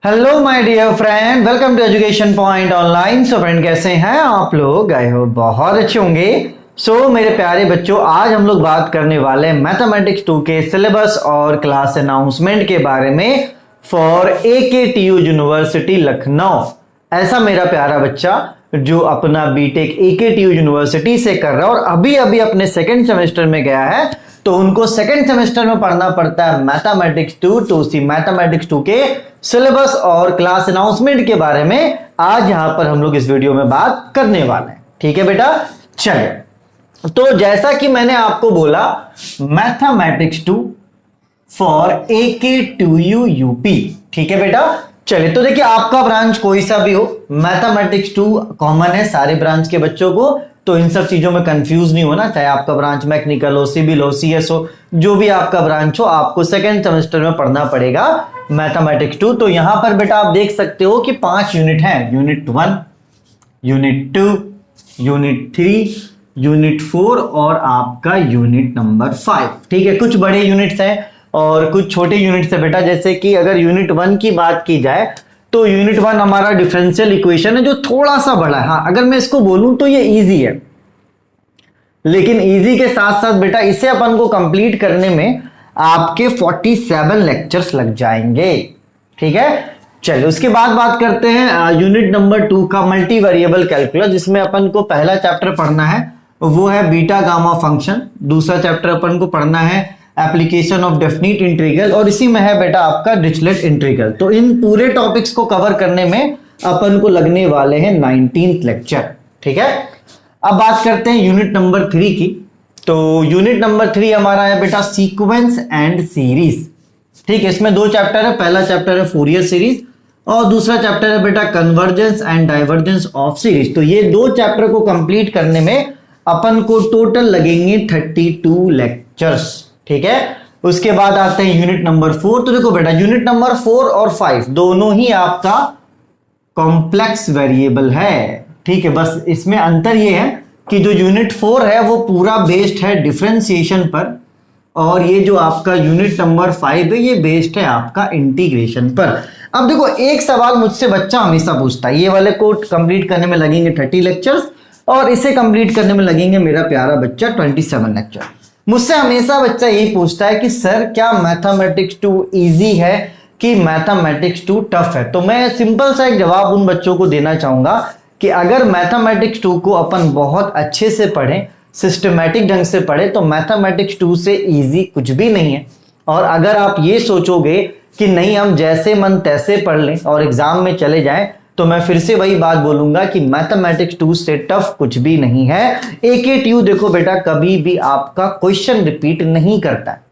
Hello my dear friend, welcome to education point online. So friend, कैसे हैं आप लोग? आई होप बहुत अच्छे होंगे। सो मेरे प्यारे बच्चों, आज हम लोग बात करने वाले हैं मैथमेटिक्स 2 के सिलेबस और क्लास अनाउंसमेंट के बारे में फॉर AKTU यूनिवर्सिटी लखनऊ। ऐसा मेरा प्यारा बच्चा जो अपना बीटेक AKTU यूनिवर्सिटी से कर रहा है और अभी अभी अपने सेकेंड सेमेस्टर में गया है, तो उनको सेकेंड सेमेस्टर में पढ़ना पड़ता है मैथमेटिक्स 2। तो उसी मैथमेटिक्स 2 के सिलेबस और क्लास अनाउंसमेंट के बारे में आज यहां पर हम लोग इस वीडियो में बात करने वाले हैं। ठीक है बेटा, चलिए। तो जैसा कि मैंने आपको बोला, मैथमेटिक्स 2 फॉर AKTU यूपी। ठीक है बेटा, चलिए। तो देखिए, आपका ब्रांच कोई सा भी हो, मैथमेटिक्स 2 कॉमन है सारे ब्रांच के बच्चों को, तो इन सब चीजों में कंफ्यूज नहीं होना। चाहे आपका ब्रांच मैकेनिकल हो, सिविल हो, CS हो, जो भी आपका ब्रांच हो, आपको सेकेंड सेमेस्टर में पढ़ना पड़ेगा मैथमेटिक्स 2। तो यहां पर बेटा आप देख सकते हो कि 5 यूनिट हैं। यूनिट 1, यूनिट 2, यूनिट 3, यूनिट 4 और आपका यूनिट नंबर 5। ठीक है, कुछ बड़े यूनिट्स हैं और कुछ छोटे यूनिट्स है बेटा। जैसे कि अगर यूनिट 1 की बात की जाए तो यूनिट 1 हमारा डिफरेंशियल इक्वेशन है, जो थोड़ा सा बड़ा है। हाँ, अगर मैं इसको बोलूं तो ये इजी है, लेकिन इजी के साथ साथ बेटा इसे अपन को कंप्लीट करने में आपके 47 लेक्चर्स लग जाएंगे। ठीक है, चलिए उसके बाद बात करते हैं यूनिट नंबर 2 का, मल्टी वेरिएबल कैलकुलस, जिसमें अपन को पहला चैप्टर पढ़ना है वो है बीटा गामा फंक्शन। दूसरा चैप्टर अपन को पढ़ना है एप्लीकेशन ऑफ डेफिनिट इंटीग्रल, और इसी में है बेटा आपका डिरिचलेट इंटीग्रल। तो इन पूरे टॉपिक्स को कवर करने में अपन को लगने वाले हैं 19th लेक्चर। ठीक है, अब बात करते हैं यूनिट नंबर 3 की। तो यूनिट नंबर 3 हमारा है बेटा सीक्वेंस एंड सीरीज। ठीक है, इसमें 2 चैप्टर है। पहला चैप्टर है फोरियर सीरीज और दूसरा चैप्टर है बेटा convergence and divergence of series. तो ये 2 चैप्टर को कंप्लीट करने में अपन को टोटल लगेंगे 32 लेक्चर्स। ठीक है, उसके बाद आते हैं यूनिट नंबर 4। तो देखो बेटा, यूनिट नंबर 4 और 5 दोनों ही आपका कॉम्प्लेक्स वेरिएबल है। ठीक है, बस इसमें अंतर ये है कि जो यूनिट 4 है वो पूरा बेस्ड है डिफरेंशिएशन पर, और ये जो आपका यूनिट नंबर 5 है ये बेस्ड है आपका इंटीग्रेशन पर। अब देखो, एक सवाल मुझसे बच्चा हमेशा पूछता है, ये वाले को कंप्लीट करने में लगेंगे 30 लेक्चर्स और इसे कंप्लीट करने में लगेंगे मेरा प्यारा बच्चा 27 लेक्चर। मुझसे हमेशा बच्चा यही पूछता है कि सर क्या मैथमेटिक्स 2 इजी है कि मैथमेटिक्स 2 टफ है? तो मैं सिंपल सा एक जवाब उन बच्चों को देना चाहूंगा कि अगर मैथमेटिक्स 2 को अपन बहुत अच्छे से पढ़ें, सिस्टमैटिक ढंग से पढ़े, तो मैथमेटिक्स 2 से इजी कुछ भी नहीं है। और अगर आप ये सोचोगे कि नहीं हम जैसे मन तैसे पढ़ लें और एग्जाम में चले जाएं, तो मैं फिर से वही बात बोलूंगा कि मैथमेटिक्स 2 से टफ कुछ भी नहीं है। AKTU देखो बेटा, कभी भी आपका क्वेश्चन रिपीट नहीं करता है।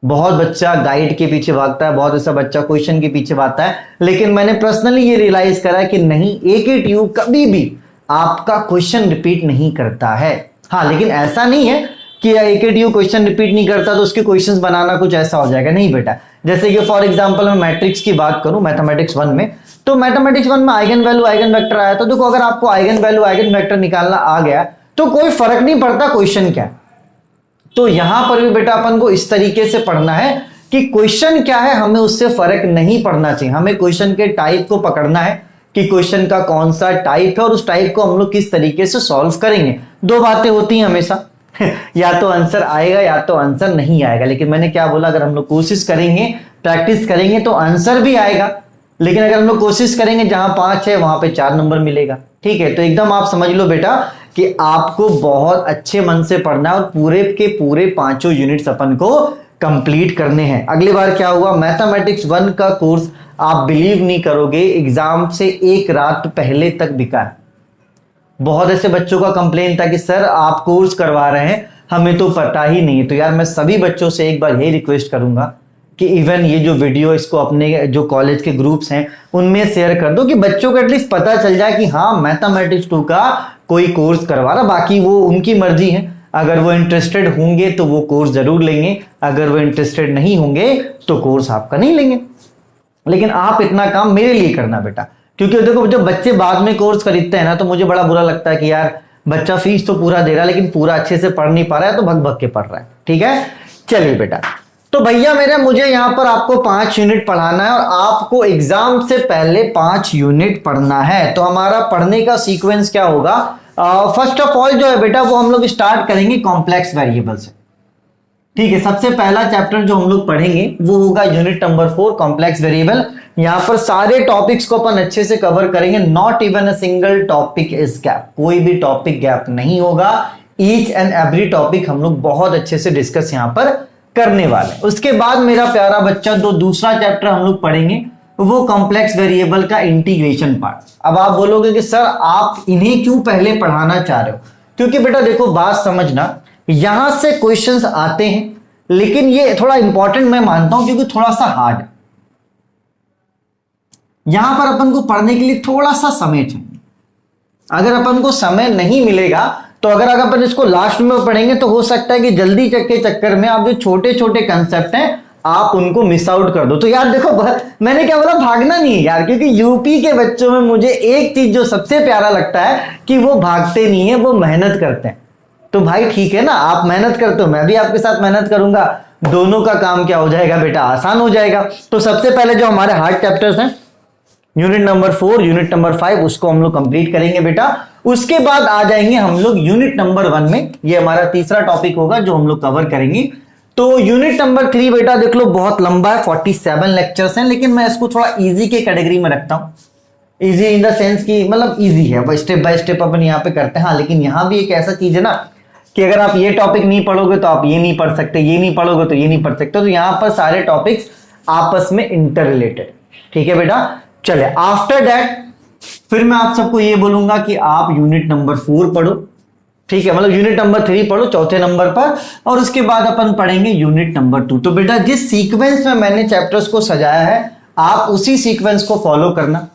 बहुत बच्चा गाइड के पीछे भागता है, बहुत ऐसा बच्चा क्वेश्चन के पीछे भागता है, लेकिन मैंने पर्सनली ये रियलाइज करा कि नहीं, AKTU कभी भी आपका क्वेश्चन रिपीट नहीं करता है। हाँ, लेकिन ऐसा नहीं है कि AKTU क्वेश्चन रिपीट नहीं करता तो उसके क्वेश्चंस बनाना कुछ ऐसा हो जाएगा, नहीं बेटा। जैसे कि फॉर एग्जांपल मैं मैट्रिक्स की बात करूं, मैथमेटिक्स 1 में, तो मैथमेटिक्स 1 में आइगन वैल्यू आइगन वेक्टर आया, तो देखो अगर आपको आइगन वैल्यू आइगन वेक्टर निकालना आ गया तो कोई फर्क नहीं पड़ता क्वेश्चन क्या। तो यहां पर भी बेटा अपन को इस तरीके से पढ़ना है कि क्वेश्चन क्या है, हमें उससे फर्क नहीं पड़ना चाहिए। हमें क्वेश्चन के टाइप को पकड़ना है कि क्वेश्चन का कौन सा टाइप है और उस टाइप को हम लोग किस तरीके से सॉल्व करेंगे। 2 बातें होती हैं हमेशा या तो आंसर आएगा या तो आंसर नहीं आएगा। लेकिन मैंने क्या बोला, अगर हम लोग कोशिश करेंगे, प्रैक्टिस करेंगे तो आंसर भी आएगा। लेकिन अगर हम लोग कोशिश करेंगे जहां 5 है वहां पे 4 नंबर मिलेगा। ठीक है, तो एकदम आप समझ लो बेटा कि आपको बहुत अच्छे मन से पढ़ना है और पूरे के पूरे 5 यूनिट्स अपन को कंप्लीट करने हैं। अगली बार क्या हुआ, मैथमेटिक्स 1 का कोर्स आप बिलीव नहीं करोगे, एग्जाम से 1 रात पहले तक बिका है। बहुत ऐसे बच्चों का कंप्लेन था कि सर आप कोर्स करवा रहे हैं, हमें तो पता ही नहीं है। तो यार मैं सभी बच्चों से एक बार यही रिक्वेस्ट करूंगा कि इवन ये जो वीडियो इसको अपने जो कॉलेज के ग्रुप्स हैं उनमें शेयर कर दो, कि बच्चों को एटलीस्ट पता चल जाए कि हाँ मैथमेटिक्स 2 का कोई कोर्स करवा रहा। बाकी वो उनकी मर्जी है, अगर वो इंटरेस्टेड होंगे तो वो कोर्स जरूर लेंगे, अगर वो इंटरेस्टेड नहीं होंगे तो कोर्स आपका नहीं लेंगे। लेकिन आप इतना काम मेरे लिए करना बेटा, क्योंकि देखो जब बच्चे बाद में कोर्स खरीदते हैं ना, तो मुझे बड़ा बुरा लगता है कि यार बच्चा फीस तो पूरा दे रहा है लेकिन पूरा अच्छे से पढ़ नहीं पा रहा है, तो भग भग के पढ़ रहा है। ठीक है, चलिए बेटा, तो भैया मेरे मुझे यहां पर आपको 5 यूनिट पढ़ाना है और आपको एग्जाम से पहले 5 यूनिट पढ़ना है। तो हमारा पढ़ने का सीक्वेंस क्या होगा? फर्स्ट ऑफ ऑल जो है बेटा वो हम लोग स्टार्ट करेंगे कॉम्प्लेक्स वेरिएबल से। ठीक है, सबसे पहला चैप्टर जो हम लोग पढ़ेंगे वो होगा यूनिट नंबर 4 कॉम्प्लेक्स वेरिएबल। यहां पर सारे टॉपिक्स को अपन अच्छे से कवर करेंगे, not even a single topic is gap, कोई भी टॉपिक गैप नहीं होगा। ईच एंड एवरी टॉपिक हम लोग बहुत अच्छे से डिस्कस यहां पर करने वाले हैं। उसके बाद मेरा प्यारा बच्चा जो दूसरा चैप्टर हम लोग पढ़ेंगे वो कॉम्प्लेक्स वेरिएबल का इंटीग्रेशन पार्ट। अब आप बोलोगे कि सर आप इन्हें क्यों पहले पढ़ाना चाह रहे हो? क्योंकि बेटा देखो बात समझना, यहां से क्वेश्चंस आते हैं लेकिन ये थोड़ा इंपॉर्टेंट मैं मानता हूं क्योंकि थोड़ा सा हार्ड है। यहां पर अपन को पढ़ने के लिए थोड़ा सा समय चाहिए। अगर अपन को समय नहीं मिलेगा तो अगर अपन इसको लास्ट में पढ़ेंगे तो हो सकता है कि जल्दी के चक्कर में आप जो छोटे छोटे कंसेप्ट हैं आप उनको मिस आउट कर दो। तो यार देखो मैंने क्या बोला, भागना नहीं है यार, क्योंकि यूपी के बच्चों में मुझे एक चीज जो सबसे प्यारा लगता है कि वो भागते नहीं है, वो मेहनत करते हैं। तो भाई ठीक है ना, आप मेहनत करते हो, मैं भी आपके साथ मेहनत करूंगा, दोनों का काम क्या हो जाएगा बेटा, आसान हो जाएगा। तो सबसे पहले जो हमारे हार्ड चैप्टर्स हैं यूनिट नंबर 4 यूनिट नंबर 5 उसको हम लोग कंप्लीट करेंगे बेटा। उसके बाद आ जाएंगे हम लोग यूनिट नंबर 1 में, ये हमारा तीसरा टॉपिक होगा जो हम लोग कवर करेंगे। तो यूनिट नंबर 3 बेटा देख लो बहुत लंबा है, 47 लेक्चर्स हैं, लेकिन मैं इसको थोड़ा इजी के कैटेगरी में रखता हूं। इजी इन द सेंस की मतलब इजी है, स्टेप बाय स्टेप अपन यहाँ पे करते हैं। हाँ, लेकिन यहाँ भी एक ऐसा चीज है ना कि अगर आप ये टॉपिक नहीं पढ़ोगे तो आप ये नहीं पढ़ सकते, ये नहीं पढ़ोगे तो ये नहीं पढ़ सकते। तो यहाँ पर सारे टॉपिक्स आपस में इंटर रिलेटेड। ठीक है बेटा, चले आफ्टर दैट फिर मैं आप सबको ये बोलूंगा कि आप यूनिट नंबर 4 पढ़ो। ठीक है, मतलब यूनिट नंबर 3 पढ़ो चौथे नंबर पर, और उसके बाद अपन पढ़ेंगे यूनिट नंबर 2। तो बेटा जिस सीक्वेंस में मैंने चैप्टर्स को सजाया है आप उसी सीक्वेंस को फॉलो करना,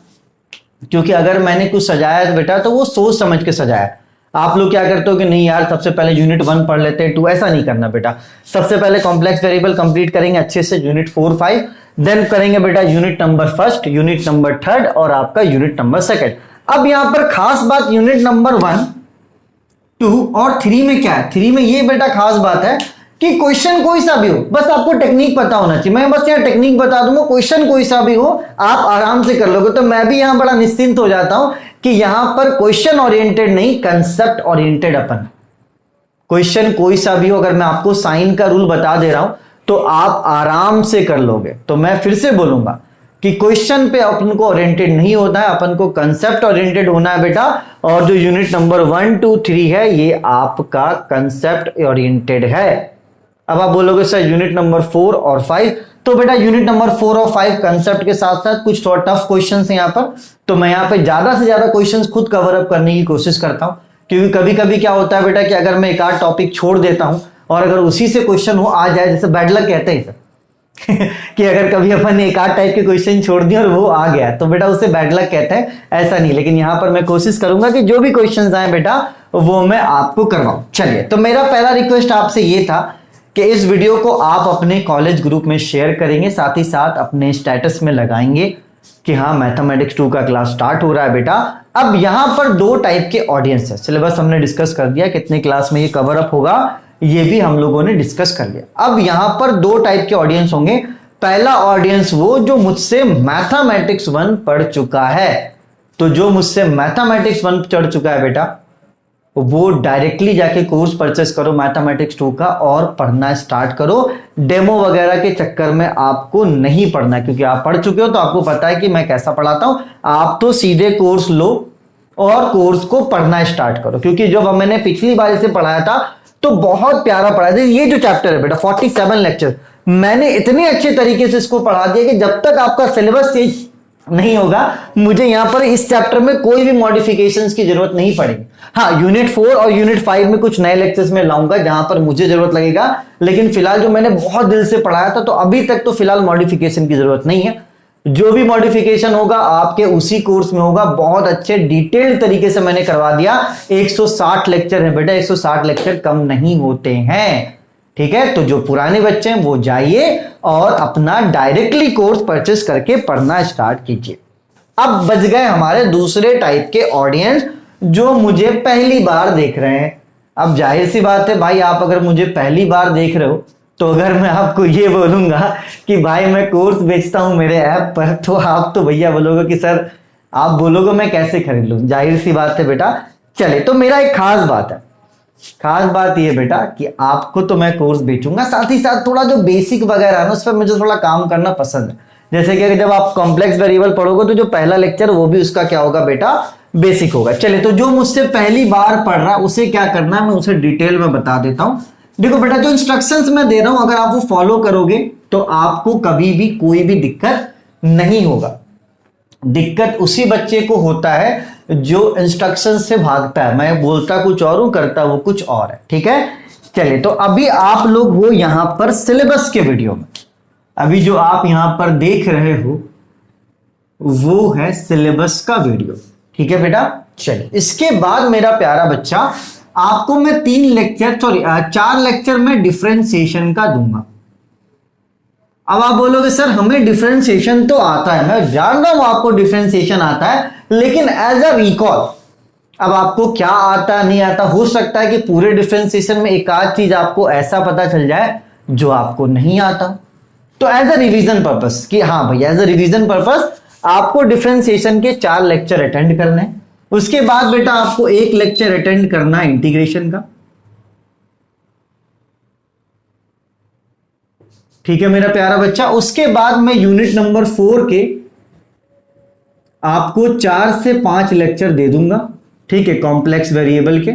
क्योंकि अगर मैंने कुछ सजाया है बेटा तो वो सोच समझ के सजाया है। आप लोग क्या करते हो कि नहीं यार सबसे पहले यूनिट 1 पढ़ लेते हैं, 2, ऐसा नहीं करना बेटा। सबसे पहले कॉम्प्लेक्स वेरिएबल कंप्लीट करेंगे अच्छे से, यूनिट 4, 5, देन करेंगे बेटा यूनिट नंबर 1, यूनिट नंबर 3 और आपका यूनिट नंबर 2। अब यहां पर खास बात यूनिट नंबर 1, 2 और 3 में क्या है? 3 में ये बेटा खास बात है कि क्वेश्चन कोई सा भी हो, बस आपको टेक्निक पता होना चाहिए। मैं बस यहाँ टेक्निक बता दूंगा, क्वेश्चन कोई सा भी हो आप आराम से कर लोगे। तो मैं भी यहां बड़ा निश्चिंत हो जाता हूं कि यहां पर क्वेश्चन ओरिएंटेड नहीं, कंसेप्ट ओरिएंटेड अपन। क्वेश्चन कोई सा भी हो, अगर मैं आपको साइन का रूल बता दे रहा हूं तो आप आराम से कर लोगे। तो मैं फिर से बोलूंगा कि क्वेश्चन पे अपन को ओरिएंटेड नहीं होता है, अपन को कंसेप्ट ओरिएंटेड होना है बेटा। और जो यूनिट नंबर 1, 2, 3 है ये आपका कंसेप्ट ओरिएंटेड है। अब आप बोलोगे सर यूनिट नंबर 4 और 5, तो बेटा यूनिट नंबर 4 और 5 कंसेप्ट के साथ साथ कुछ थोड़ा टफ क्वेश्चंस हैं यहाँ पर। तो मैं यहाँ पे ज्यादा से ज्यादा क्वेश्चंस खुद कवर अप करने की कोशिश करता हूँ, क्योंकि कभी कभी क्या होता है बेटा कि अगर मैं एक आध टॉपिक छोड़ देता हूं और अगर उसी से क्वेश्चन हो आ जाए, जैसे बैड लक कहते हैं कि अगर कभी अपन ने एक आध टाइप के क्वेश्चन छोड़ दिए और वो आ गया तो बेटा उसे बैड लक कहते हैं, ऐसा नहीं। लेकिन यहां पर मैं कोशिश करूंगा कि जो भी क्वेश्चंस आए बेटा वो मैं आपको करवाऊं। चलिए, तो मेरा पहला रिक्वेस्ट आपसे ये था कि इस वीडियो को आप अपने कॉलेज ग्रुप में शेयर करेंगे, साथ ही साथ अपने स्टेटस में लगाएंगे कि हाँ मैथमेटिक्स 2 का क्लास स्टार्ट हो रहा है बेटा। अब यहां पर 2 टाइप के ऑडियंस है, सिलेबस हमने डिस्कस कर दिया, कितने क्लास में ये कवर अप होगा ये भी हम लोगों ने डिस्कस कर लिया। अब यहां पर 2 टाइप के ऑडियंस होंगे। पहला ऑडियंस वो जो मुझसे मैथमेटिक्स 1 पढ़ चुका है। तो जो मुझसे मैथमेटिक्स 1 चढ़ चुका है बेटा वो डायरेक्टली जाके कोर्स परचेस करो मैथमेटिक्स 2 का और पढ़ना स्टार्ट करो। डेमो वगैरह के चक्कर में आपको नहीं पढ़ना, क्योंकि आप पढ़ चुके हो तो आपको पता है कि मैं कैसा पढ़ाता हूं। आप तो सीधे कोर्स लो और कोर्स को पढ़ना स्टार्ट करो, क्योंकि जब मैंने पिछली बार इसे पढ़ाया था तो बहुत प्यारा पढ़ाया था। ये जो चैप्टर है बेटा 47 लेक्चर, मैंने इतने अच्छे तरीके से इसको पढ़ा दिया कि जब तक आपका सिलेबस चेंज नहीं होगा मुझे यहां पर इस चैप्टर में कोई भी मॉडिफिकेशंस की जरूरत नहीं पड़ेगी। हाँ, यूनिट 4 और यूनिट 5 में कुछ नए लेक्चर्स में लाऊंगा जहां पर मुझे जरूरत लगेगा, लेकिन फिलहाल जो मैंने बहुत दिल से पढ़ाया था तो अभी तक तो फिलहाल मॉडिफिकेशन की जरूरत नहीं है। जो भी मॉडिफिकेशन होगा आपके उसी कोर्स में होगा। बहुत अच्छे डिटेल्ड तरीके से मैंने करवा दिया। 160 लेक्चर है बेटा, 160 लेक्चर कम नहीं होते हैं। ठीक है, तो जो पुराने बच्चे हैं वो जाइए और अपना डायरेक्टली कोर्स परचेस करके पढ़ना स्टार्ट कीजिए। अब बच गए हमारे दूसरे टाइप के ऑडियंस जो मुझे पहली बार देख रहे हैं। अब जाहिर सी बात है भाई, आप अगर मुझे पहली बार देख रहे हो तो अगर मैं आपको ये बोलूंगा कि भाई मैं कोर्स बेचता हूं मेरे ऐप पर, तो आप तो भैया बोलोगे कि सर, आप बोलोगे मैं कैसे खरीद लूं, जाहिर सी बात है बेटा। चले, तो मेरा एक खास बात है, खास बात ये बेटा कि आपको तो मैं कोर्स बेचूंगा, साथ ही साथ थोड़ा जो बेसिक वगैरह है ना उस पर मुझे थोड़ा काम करना पसंद है। जैसे कि जब आप कॉम्प्लेक्स वेरिएबल पढ़ोगे तो जो पहला लेक्चर वो भी उसका क्या होगा बेटा, बेसिक होगा। चले, तो जो मुझसे पहली बार पढ़ रहा है उसे क्या करना है मैं उसे डिटेल में बता देता हूं। देखो बेटा, जो इंस्ट्रक्शंस मैं दे रहा हूं अगर आप वो फॉलो करोगे तो आपको कभी भी कोई भी दिक्कत नहीं होगा। दिक्कत उसी बच्चे को होता है जो इंस्ट्रक्शन से भागता है, मैं बोलता कुछ और हूं, करता वो कुछ और है। ठीक है, चलिए, तो अभी आप लोग हो यहां पर सिलेबस के वीडियो में, अभी जो आप यहां पर देख रहे हो वो है सिलेबस का वीडियो। ठीक है बेटा, चलिए, इसके बाद मेरा प्यारा बच्चा आपको मैं 4 लेक्चर में डिफरेंशिएशन का दूंगा। अब आप बोलोगे सर हमें डिफरेंशिएशन तो आता है, मैं जान रहा हूं आपको डिफरेंशिएशन आता है, लेकिन एज अ रिकॉल अब आपको क्या आता नहीं आता, हो सकता है कि पूरे डिफरेंशिएशन में एक आध चीज आपको ऐसा पता चल जाए जो आपको नहीं आता। तो एज अ रिवीजन पर्पस कि हाँ भैया, एज अ रिवीजन पर्पस आपको डिफरेंशिएशन के 4 लेक्चर अटेंड करने हैं। उसके बाद बेटा आपको एक लेक्चर अटेंड करना है इंटीग्रेशन का। ठीक है मेरा प्यारा बच्चा, उसके बाद मैं यूनिट नंबर 4 के आपको 4 से 5 लेक्चर दे दूंगा। ठीक है, कॉम्प्लेक्स वेरिएबल के।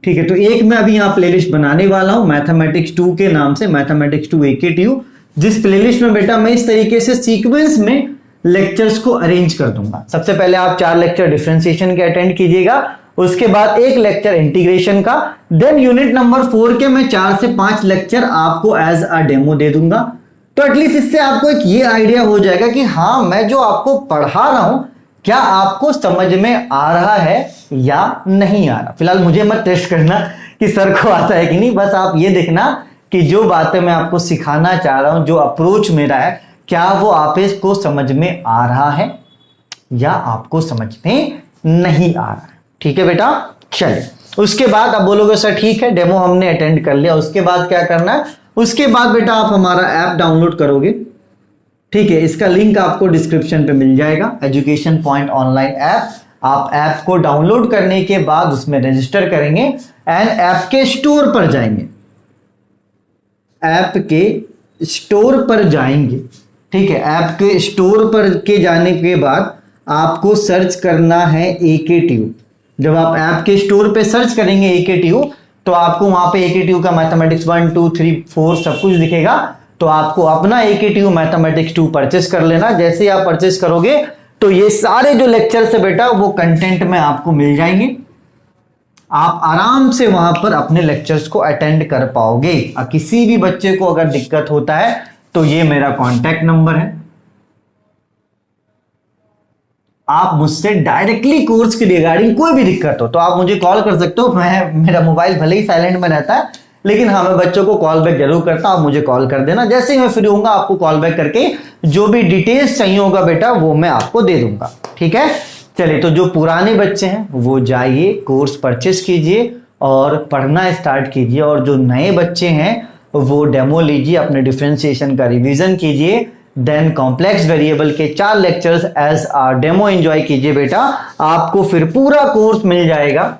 ठीक है, तो एक मैं अभी यहां प्लेलिस्ट बनाने वाला हूं मैथमेटिक्स 2 के नाम से, मैथमेटिक्स 2 AKTU, जिस प्लेलिस्ट में बेटा मैं इस तरीके से सीक्वेंस में लेक्चर्स को अरेंज कर दूंगा। सबसे पहले आप 4 लेक्चर डिफरेंशिएशन के अटेंड कीजिएगा, उसके बाद एक लेक्चर इंटीग्रेशन का, देन यूनिट नंबर 4 के मैं 4 से 5 लेक्चर आपको एज अ डेमो दे दूंगा। तो एटलीस्ट इससे आपको एक ये आइडिया हो जाएगा कि हाँ मैं जो आपको पढ़ा रहा हूं क्या आपको समझ में आ रहा है या नहीं आ रहा। फिलहाल मुझे मत टेस्ट करना कि सर को आता है कि नहीं, बस आप ये देखना कि जो बातें मैं आपको सिखाना चाह रहा हूं, जो अप्रोच मेरा है, क्या वो आप इसको समझ में आ रहा है या आपको समझ में नहीं आ रहा है। ठीक है बेटा, चलिए, उसके बाद आप बोलोगे सर ठीक है डेमो हमने अटेंड कर लिया, उसके बाद क्या करना है, उसके बाद बेटा आप हमारा ऐप डाउनलोड करोगे। ठीक है, इसका लिंक आपको डिस्क्रिप्शन पे मिल जाएगा, एजुकेशन पॉइंट ऑनलाइन ऐप। आप ऐप को डाउनलोड करने के बाद उसमें रजिस्टर करेंगे एंड ऐप के स्टोर पर जाएंगे, ऐप के स्टोर पर जाएंगे। ठीक है, ऐप के स्टोर पर के जाने के बाद आपको सर्च करना है AKTU। जब आप ऐप के स्टोर पे सर्च करेंगे AKTU तो आपको वहां पे AKTU का मैथमेटिक्स 1 2 3 4 सब कुछ दिखेगा। तो आपको अपना AKTU मैथमेटिक्स 2 परचेस कर लेना। जैसे ही आप परचेस करोगे तो ये सारे जो लेक्चर्स है बेटा वो कंटेंट में आपको मिल जाएंगे, आप आराम से वहां पर अपने लेक्चर्स को अटेंड कर पाओगे। किसी भी बच्चे को अगर दिक्कत होता है तो ये मेरा कॉन्टैक्ट नंबर है, आप मुझसे डायरेक्टली कोर्स की रिगार्डिंग कोई भी दिक्कत हो तो आप मुझे कॉल कर सकते हो। मेरा मोबाइल भले ही साइलेंट में रहता है लेकिन हाँ मैं बच्चों को कॉल बैक जरूर करता हूं, आप मुझे कॉल कर देना। जैसे ही मैं फ्री होऊंगा आपको कॉल बैक करके जो भी डिटेल्स चाहिए होगा बेटा वो मैं आपको दे दूंगा। ठीक है, चलिए, तो जो पुराने बच्चे हैं वो जाइए कोर्स परचेस कीजिए और पढ़ना स्टार्ट कीजिए, और जो नए बच्चे हैं वो डेमो लीजिए, अपने डिफरेंशिएशन का रिवीजन कीजिए, देन कॉम्प्लेक्स वेरिएबल के 4 लेक्चर्स एज आ डेमो एंजॉय कीजिए बेटा। आपको फिर पूरा कोर्स मिल जाएगा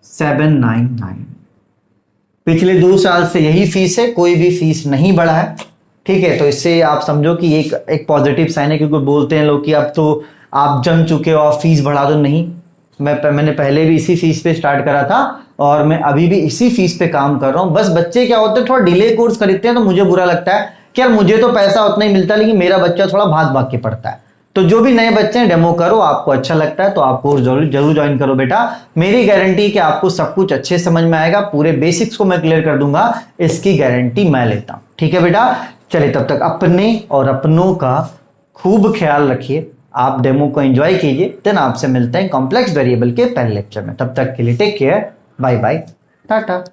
799। पिछले 2 साल से यही फीस है, कोई भी फीस नहीं बढ़ा है। ठीक है, तो इससे आप समझो कि एक पॉजिटिव साइन है, क्योंकि बोलते हैं लोग कि अब तो आप जम चुके हो आप फीस बढ़ा दो। नहीं, मैंने पहले भी इसी फीस पे स्टार्ट करा था और मैं अभी भी इसी फीस पे काम कर रहा हूं। बस बच्चे क्या होते हैं थोड़ा डिले कोर्स खरीदते हैं तो मुझे बुरा लगता है कि यार मुझे तो पैसा उतना ही मिलता है लेकिन मेरा बच्चा थोड़ा भाग भाग के पढ़ता है। तो जो भी नए बच्चे हैं डेमो करो, आपको अच्छा लगता है तो आप कोर्स जरूर ज्वाइन करो बेटा। मेरी गारंटी कि आपको सब कुछ अच्छे समझ में आएगा, पूरे बेसिक्स को मैं क्लियर कर दूंगा, इसकी गारंटी मैं लेता हूं। ठीक है बेटा, चलिए, तब तक अपने और अपनों का खूब ख्याल रखिए, आप डेमो को एंजॉय कीजिए, देन आपसे मिलते हैं कॉम्प्लेक्स वेरिएबल के पहले लेक्चर में। तब तक के लिए take care, bye bye, Tata.